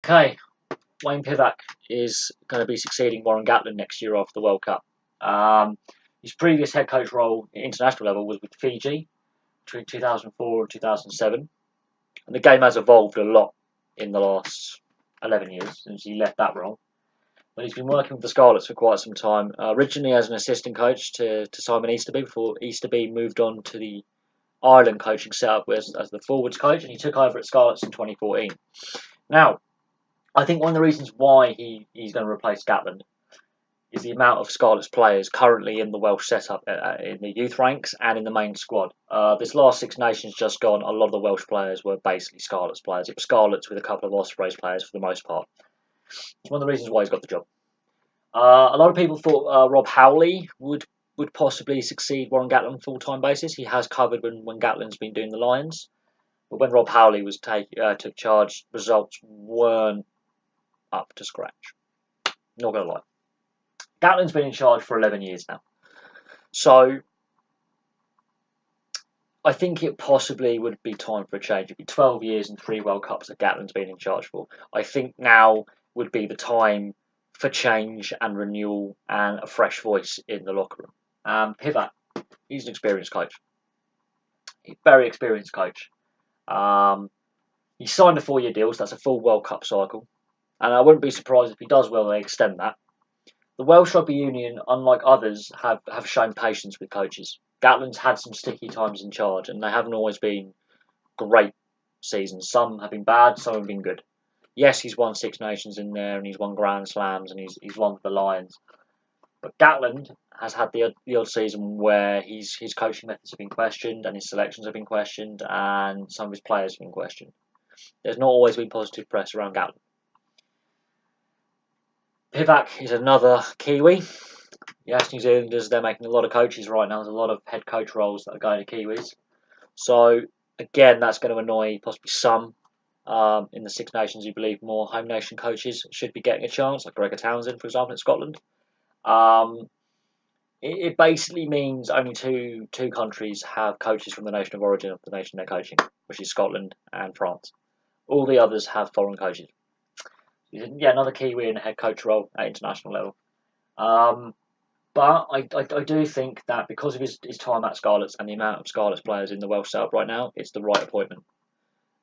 Okay, Wayne Pivac is going to be succeeding Warren Gatland next year after the World Cup. Um, his previous head coach role at international level was with Fiji between 2004 and 2007. And the game has evolved a lot in the last 11 years since he left that role. But he's been working with the Scarlets for quite some time, originally as an assistant coach to Simon Easterby before Easterby moved on to the Ireland coaching setup as the forwards coach, and he took over at Scarlets in 2014. Now, I think one of the reasons why he's going to replace Gatland is the amount of Scarlet's players currently in the Welsh setup in the youth ranks and in the main squad. This last Six Nations just gone, a lot of the Welsh players were basically Scarlet's players. It was Scarlet's with a couple of Ospreys players for the most part. It's one of the reasons why he's got the job. A lot of people thought Rob Howley would possibly succeed Warren Gatland on a full-time basis. He has covered when Gatland's been doing the Lions. But when Rob Howley took charge, results weren't up to scratch. Not going to lie. Gatland's been in charge for 11 years now. So I think it possibly would be time for a change. It'd be 12 years and 3 World Cups that Gatland's been in charge for. I think now would be the time for change and renewal and a fresh voice in the locker room. Pivac, he's an experienced coach. He's a very experienced coach. He signed a 4-year deal, so that's a full World Cup cycle. And I wouldn't be surprised if he does well, they extend that. The Welsh Rugby Union, unlike others, have shown patience with coaches. Gatland's had some sticky times in charge, and they haven't always been great seasons. Some have been bad, some have been good. Yes, he's won Six Nations in there, and he's won Grand Slams, and he's won with the Lions. But Gatland has had the odd season where his coaching methods have been questioned, and his selections have been questioned, and some of his players have been questioned. There's not always been positive press around Gatland. Pivac is another Kiwi. Yes, New Zealanders, they're making a lot of coaches right now. There's a lot of head coach roles that are going to Kiwis. So, again, that's going to annoy possibly some in the Six Nations who believe more home nation coaches should be getting a chance, like Gregor Townsend, for example, in Scotland. It basically means only two countries have coaches from the nation of origin of the nation they're coaching, which is Scotland and France. All the others have foreign coaches. Yeah, another Kiwi in a head coach role at international level. But I do think that because of his time at Scarlets and the amount of Scarlets players in the Welsh setup right now, it's the right appointment.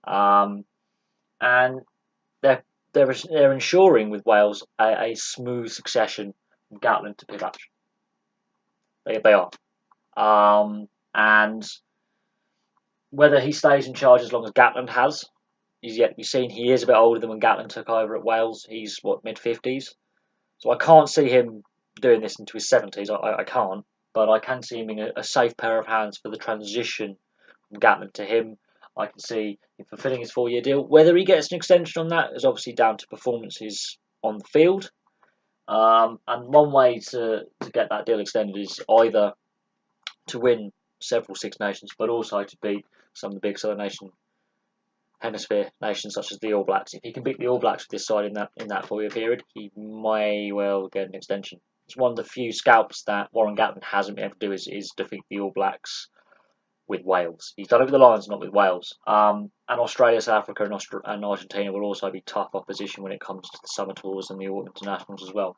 And they're ensuring with Wales a smooth succession from Gatland to Pivac. They are. And whether he stays in charge as long as Gatland has is yet to be seen. He is a bit older than when Gatland took over at Wales. He's mid-50s, so I can't see him doing this into his 70s. I can't, but I can see him being a safe pair of hands for the transition from Gatland to him. I can see him fulfilling his 4-year deal. Whether he gets an extension on that is obviously down to performances on the field. And one way to get that deal extended is either to win several Six Nations, but also to beat some of the big Southern Hemisphere nations such as the All Blacks. If he can beat the All Blacks with this side in that 4-year period, he may well get an extension. It's one of the few scalps that Warren Gatland hasn't been able to do is defeat the All Blacks with Wales. He's done it with the Lions, not with Wales. And Australia, South Africa, and Argentina will also be tough opposition when it comes to the summer tours and the autumn internationals as well.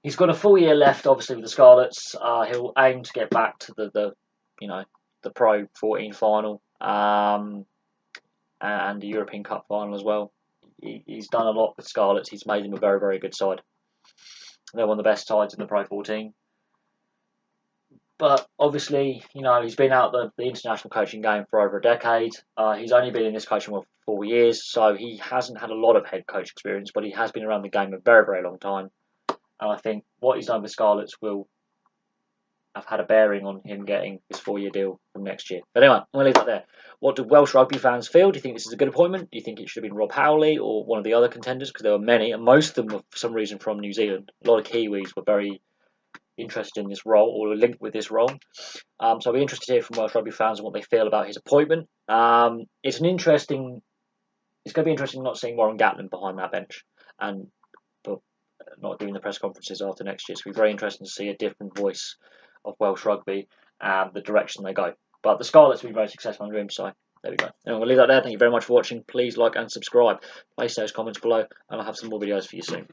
He's got a full year left, obviously, with the Scarlets. He'll aim to get back to the Pro 14 final and the European Cup final as well. He's done a lot with Scarlets. He's made them a very, very good side. They're one of the best sides in the Pro 14. But obviously, he's been out the international coaching game for over a decade. He's only been in this coaching role for 4 years, so he hasn't had a lot of head coach experience, but he has been around the game a very, very long time. And I think what he's done with Scarlets will have had a bearing on him getting his 4-year deal from next year. But anyway, I'm going to leave that there. What do Welsh rugby fans feel? Do you think this is a good appointment? Do you think it should have been Rob Howley or one of the other contenders? Because there were many, and most of them were for some reason from New Zealand. A lot of Kiwis were very interested in this role or were linked with this role. So I'll be interested to hear from Welsh rugby fans and what they feel about his appointment. It's going to be interesting not seeing Warren Gatland behind that bench and not doing the press conferences after next year. It's going to be very interesting to see a different voice of Welsh rugby and the direction they go. But the Scarlets have been very successful under him, so There we go. Anyway, we'll leave that there. Thank you very much for watching. Please like and subscribe. Place those comments below, and I'll have some more videos for you soon.